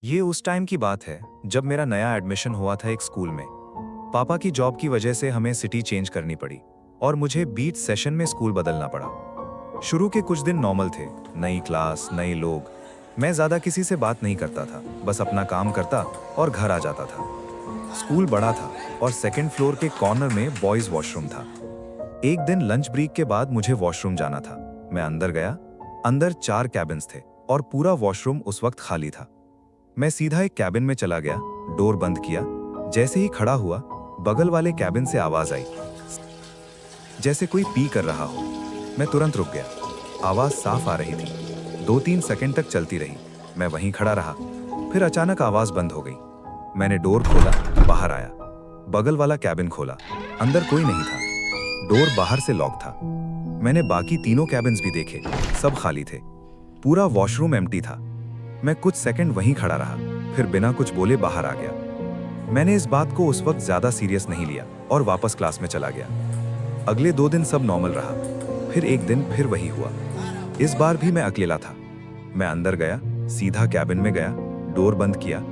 ये उस टाइम की बात है जब मेरा नया एडमिशन हुआ था एक स्कूल में। पापा की जॉब की वजह से हमें सिटी चेंज करनी पड़ी और मुझे बीच सेशन में स्कूल बदलना पड़ा। शुरू के कुछ दिन नॉर्मल थे, नई क्लास, नए लोग। मैं ज़्यादा किसी से बात नहीं करता था, बस अपना काम करता और घर आ जाता था। स्कूल बड़ा था और सेकंड फ्लोर के कॉर्नर में बॉयज़ वॉशरूम था। एक दिन लंच ब्रेक के बाद मुझे वॉशरूम जाना था। मैं अंदर गया। अंदर 4 कैबिन्स थे और पूरा वॉशरूम उस वक्त खाली था। मैं सीधा एक कैबिन में चला गया, डोर बंद किया। जैसे ही खड़ा हुआ, बगल वाले कैबिन से आवाज आई, जैसे कोई पी कर रहा हो। मैं तुरंत रुक गया। आवाज साफ आ रही थी। 2-3 सेकंड तक चलती रही। मैं वहीं खड़ा रहा। फिर अचानक आवाज बंद हो गई। मैंने डोर खोला, बाहर आया। बगल वाला कैबिन खोला, अंदर कोई नहीं था। डोर बाहर से लॉक था। मैंने बाकी तीनों कैबिन्स भी देखे, सब खाली थे। पूरा वॉशरूम एम्प्टी था। मैं कुछ सेकंड वहीं खड़ा रहा, फिर बिना कुछ बोले बाहर आ गया। मैंने इस बात को उस वक्त ज्यादा सीरियस नहीं लिया और वापस क्लास में चला गया। अगले 2 दिन सब नॉर्मल रहा। फिर एक दिन फिर वही हुआ। इस बार भी मैं अकेला था। मैं अंदर गया, सीधा कैबिन में गया, डोर बंद किया।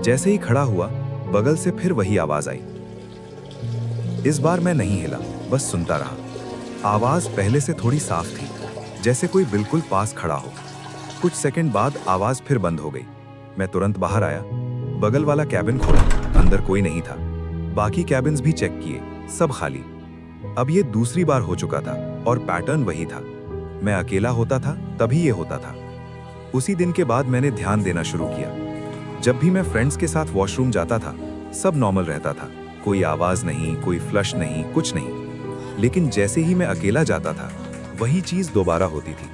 जैसे ही खड़ा हुआ, बगल से फिर वही आवाज आई। इस बार मैं नहीं हिला, बस सुनता रहा। आवाज पहले से थोड़ी साफ थी, जैसे कोई बिल्कुल पास खड़ा हो। कुछ सेकंड बाद आवाज फिर बंद हो गई। मैं तुरंत बाहर आया, बगल वाला कैबिन खोला, अंदर कोई नहीं था। बाकी कैबिन्स भी चेक किए, सब खाली। अब ये दूसरी बार हो चुका था और पैटर्न वही था। मैं अकेला होता था तभी ये होता था। उसी दिन के बाद मैंने ध्यान देना शुरू किया। जब भी मैं फ्रेंड्स के साथ वॉशरूम जाता था, सब नॉर्मल रहता था। कोई आवाज नहीं, कोई फ्लश नहीं, कुछ नहीं। लेकिन जैसे ही मैं अकेला जाता था, वही चीज दोबारा होती थी।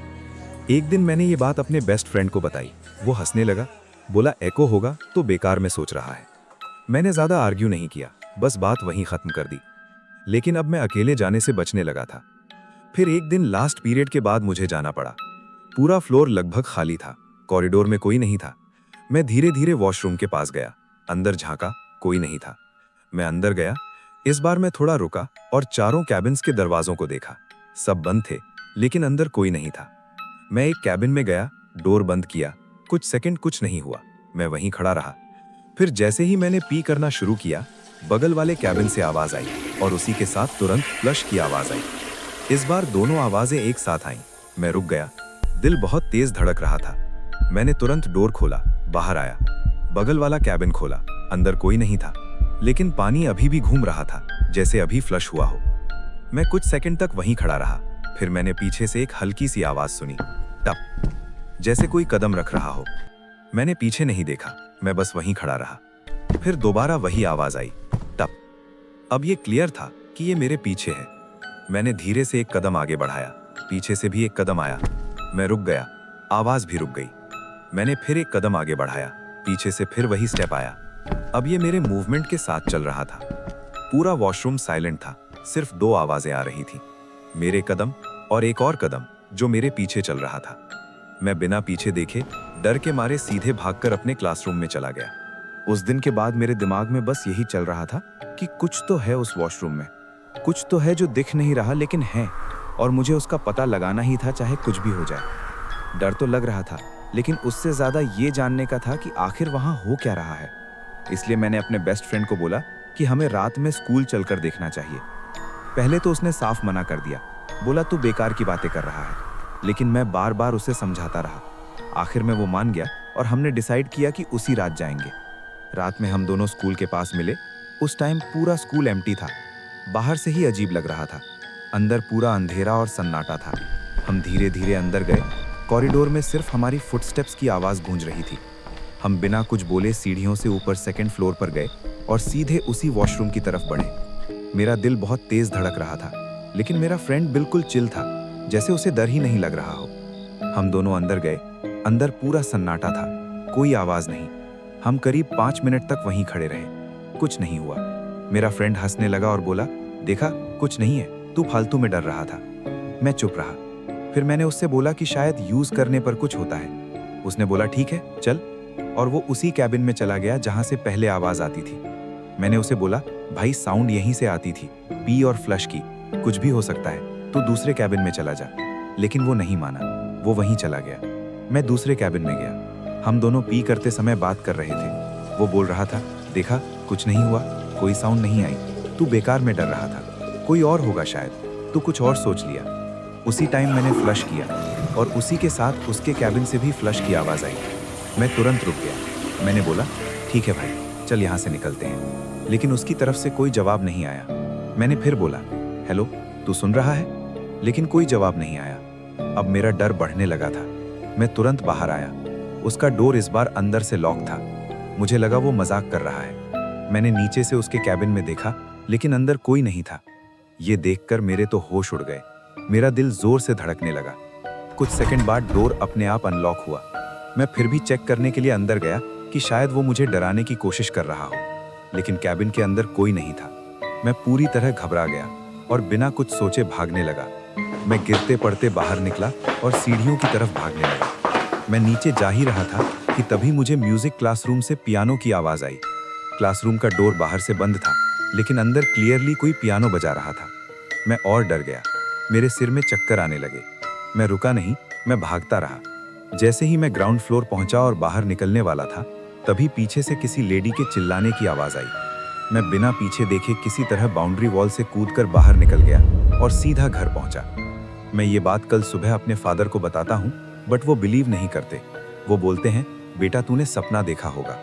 एक दिन मैंने ये बात अपने बेस्ट फ्रेंड को बताई। वो हंसने लगा, बोला एको होगा तो बेकार में सोच रहा है। मैंने ज्यादा आर्ग्यू नहीं किया, बस बात वहीं खत्म कर दी। लेकिन अब मैं अकेले जाने से बचने लगा था। फिर एक दिन लास्ट पीरियड के बाद मुझे जाना पड़ा। पूरा फ्लोर लगभग खाली था, कॉरिडोर में कोई नहीं था। मैं धीरे धीरे वॉशरूम के पास गया, अंदर झांका, कोई नहीं था। मैं अंदर गया। इस बार मैं थोड़ा रुका और चारों कैबिन्स के दरवाजों को देखा। सब बंद थे, लेकिन अंदर कोई नहीं था। मैं एक कैबिन में गया, डोर बंद किया। कुछ सेकंड कुछ नहीं हुआ। मैं वहीं खड़ा रहा। फिर जैसे ही मैंने पी करना शुरू किया, बगल वाले कैबिन से आवाज आई और उसी के साथ तुरंत फ्लश की आवाज आई। इस बार दोनों आवाजें एक साथ आईं। मैं रुक गया। दिल बहुत तेज धड़क रहा था। मैंने तुरंत डोर खोला, बाहर आया। बगल वाला कैबिन खोला, अंदर कोई नहीं था। लेकिन पानी अभी भी घूम रहा था, जैसे अभी फ्लश हुआ हो। मैं कुछ सेकंड तक वहीं खड़ा रहा। फिर मैंने पीछे से एक हल्की सी आवाज सुनी, टप, जैसे कोई कदम रख रहा हो। मैंने पीछे नहीं देखा, मैं बस वहीं खड़ा रहा। फिर दोबारा वही आवाज आई, टप। अब ये क्लियर था कि ये मेरे पीछे है। मैंने धीरे से एक कदम आगे बढ़ाया। पीछे से भी एक कदम आया। मैं रुक गया, आवाज भी रुक गई। मैंने फिर एक कदम आगे बढ़ाया। पीछे से फिर वही स्टेप आया। अब ये मेरे मूवमेंट के साथ चल रहा था। पूरा वॉशरूम साइलेंट था, सिर्फ 2 आवाजें आ रही थी, मेरे कदम और एक और कदम जो मेरे पीछे चल रहा था। मैं बिना पीछे देखे डर के मारे सीधे भागकर अपने क्लासरूम में चला गया। उस दिन के बाद मेरे दिमाग में बस यही चल रहा था कि कुछ तो है उस वॉशरूम में, कुछ तो है जो दिख नहीं रहा लेकिन है, और मुझे उसका पता लगाना ही था, चाहे कुछ भी हो जाए। डर तो लग रहा था, लेकिन उससे ज्यादा ये जानने का था कि आखिर वहां हो क्या रहा है। इसलिए मैंने अपने बेस्ट फ्रेंड को बोला कि हमें रात में स्कूल चलकर देखना चाहिए। पहले तो उसने साफ मना कर दिया, बोला तू बेकार की बातें कर रहा है। लेकिन मैं बार बार उसे समझाता रहा। आखिर में वो मान गया और हमने डिसाइड किया कि उसी रात जाएंगे। रात में हम दोनों स्कूल के पास मिले। उस टाइम पूरा स्कूल एम्प्टी था। बाहर से ही अजीब लग रहा था, अंदर पूरा अंधेरा और सन्नाटा था। हम धीरे धीरे अंदर गए। कॉरिडोर में सिर्फ हमारी फुटस्टेप्स की आवाज गूंज रही थी। हम बिना कुछ बोले सीढ़ियों से ऊपर सेकंड फ्लोर पर गए और सीधे उसी वॉशरूम की तरफ बढ़े। मेरा दिल बहुत तेज धड़क रहा था, लेकिन मेरा फ्रेंड बिल्कुल चिल था, जैसे उसे डर ही नहीं लग रहा हो। हम दोनों अंदर गए। अंदर पूरा सन्नाटा था, कोई आवाज नहीं। हम करीब 5 मिनट तक वहीं खड़े रहे, कुछ नहीं हुआ। मेरा फ्रेंड हंसने लगा और बोला, देखा कुछ नहीं है, तू फालतू में डर रहा था। मैं चुप रहा। फिर मैंने उससे बोला कि शायद यूज करने पर कुछ होता है। उसने बोला ठीक है चल, और वो उसी कैबिन में चला गया जहां से पहले आवाज आती थी। मैंने उसे बोला, भाई साउंड यहीं से आती थी, पी और फ्लश की, कुछ भी हो सकता है, तू दूसरे कैबिन में चला जा। लेकिन वो नहीं माना, वो वहीं चला गया। मैं दूसरे कैबिन में गया। हम दोनों पी करते समय बात कर रहे थे। वो बोल रहा था, देखा कुछ नहीं हुआ, कोई साउंड नहीं आई, तू बेकार में डर रहा था, कोई और होगा शायद, तू कुछ और सोच लिया। उसी टाइम मैंने फ्लश किया और उसी के साथ उसके कैबिन से भी फ्लश की आवाज़ आई। मैं तुरंत रुक गया। मैंने बोला, ठीक है भाई, चल यहाँ से निकलते हैं। लेकिन उसकी तरफ से कोई जवाब नहीं आया। मैंने फिर बोला, हेलो, तू सुन रहा है? लेकिन कोई जवाब नहीं आया। अब मेरा डर बढ़ने लगा था। मैं तुरंत बाहर आया। उसका डोर इस बार अंदर से लॉक था। मुझे लगा वो मजाक कर रहा है। मैंने नीचे से उसके कैबिन में देखा, लेकिन अंदर कोई नहीं था। ये देखकर मेरे तो होश उड़ गए। मेरा दिल जोर से धड़कने लगा। कुछ सेकंड बाद डोर अपने आप अनलॉक हुआ। मैं फिर भी चेक करने के लिए अंदर गया कि शायद वो मुझे डराने की कोशिश कर रहा हो, लेकिन कैबिन के अंदर कोई नहीं था। मैं पूरी तरह घबरा गया और बिना कुछ सोचे भागने लगा। मैं गिरते पड़ते बाहर निकला और सीढ़ियों की तरफ भागने लगा। मैं नीचे जा ही रहा था कि तभी मुझे म्यूजिक क्लासरूम से पियानो की आवाज़ आई। क्लासरूम का डोर बाहर से बंद था, लेकिन अंदर क्लियरली कोई पियानो बजा रहा था। मैं और डर गया। मेरे सिर में चक्कर आने लगे। मैं रुका नहीं, मैं भागता रहा। जैसे ही मैं ग्राउंड फ्लोर पहुंचा और बाहर निकलने वाला था, तभी पीछे से किसी लेडी के चिल्लाने की आवाज़ आई। मैं बिना पीछे देखे किसी तरह बाउंड्री वॉल से कूदकर बाहर निकल गया और सीधा घर पहुंचा। मैं ये बात कल सुबह अपने फादर को बताता हूँ, बट वो बिलीव नहीं करते। वो बोलते हैं, बेटा तूने सपना देखा होगा।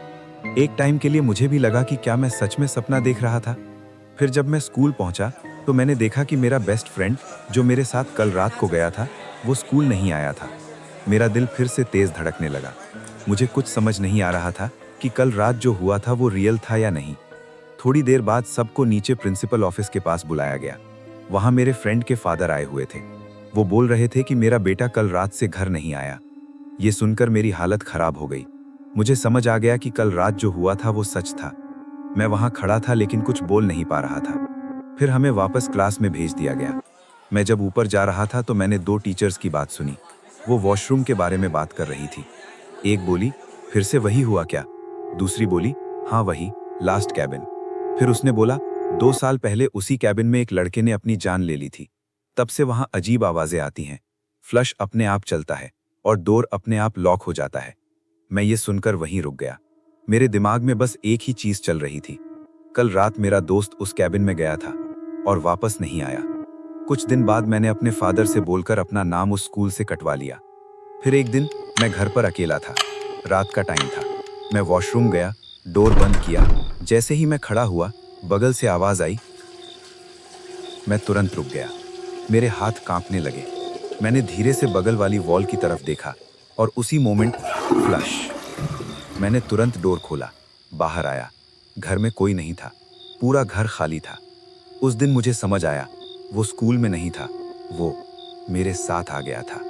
एक टाइम के लिए मुझे भी लगा कि क्या मैं सच में सपना देख रहा था। फिर जब मैं स्कूल पहुंचा तो मैंने देखा कि मेरा बेस्ट फ्रेंड जो मेरे साथ कल रात को गया था, वो स्कूल नहीं आया था। मेरा दिल फिर से तेज धड़कने लगा। मुझे कुछ समझ नहीं आ रहा था कि कल रात जो हुआ था वो रियल था या नहीं। थोड़ी देर बाद सबको नीचे प्रिंसिपल ऑफिस के पास बुलाया गया। वहां मेरे फ्रेंड के फादर आए हुए थे। वो बोल रहे थे कि मेरा बेटा कल रात से घर नहीं आया। ये सुनकर मेरी हालत खराब हो गई। मुझे समझ आ गया कि कल रात जो हुआ था वो सच था। मैं वहां खड़ा था लेकिन कुछ बोल नहीं पा रहा था। फिर हमें वापस क्लास में भेज दिया गया। मैं जब ऊपर जा रहा था तो मैंने दो टीचर्स की बात सुनी। वो वॉशरूम के बारे में बात कर रही थी। एक बोली, फिर से वही हुआ क्या? दूसरी बोली, हाँ वही, लास्ट कैबिन। फिर उसने बोला, 2 साल पहले उसी कैबिन में एक लड़के ने अपनी जान ले ली थी। तब से वहां अजीब आवाजें आती हैं। फ्लश अपने आप चलता है और डोर अपने आप लॉक हो जाता है। मैं ये सुनकर वहीं रुक गया। मेरे दिमाग में बस एक ही चीज चल रही थी। कल रात मेरा दोस्त उस कैबिन में गया था और वापस नहीं आया। कुछ दिन बाद मैंने अपने फादर से बोलकर अपना नाम उस स्कूल से कटवा लिया। फिर एक दिन मैं घर पर अकेला था। रात का टाइम था। मैं वॉशरूम गया, डोर बंद किया। जैसे ही मैं खड़ा हुआ, बगल से आवाज आई। मैं तुरंत रुक गया। मेरे हाथ कांपने लगे। मैंने धीरे से बगल वाली वॉल की तरफ देखा और उसी मोमेंट फ्लश। मैंने तुरंत डोर खोला, बाहर आया। घर में कोई नहीं था। पूरा घर खाली था। उस दिन मुझे समझ आया, वो स्कूल में नहीं था, वो मेरे साथ आ गया था।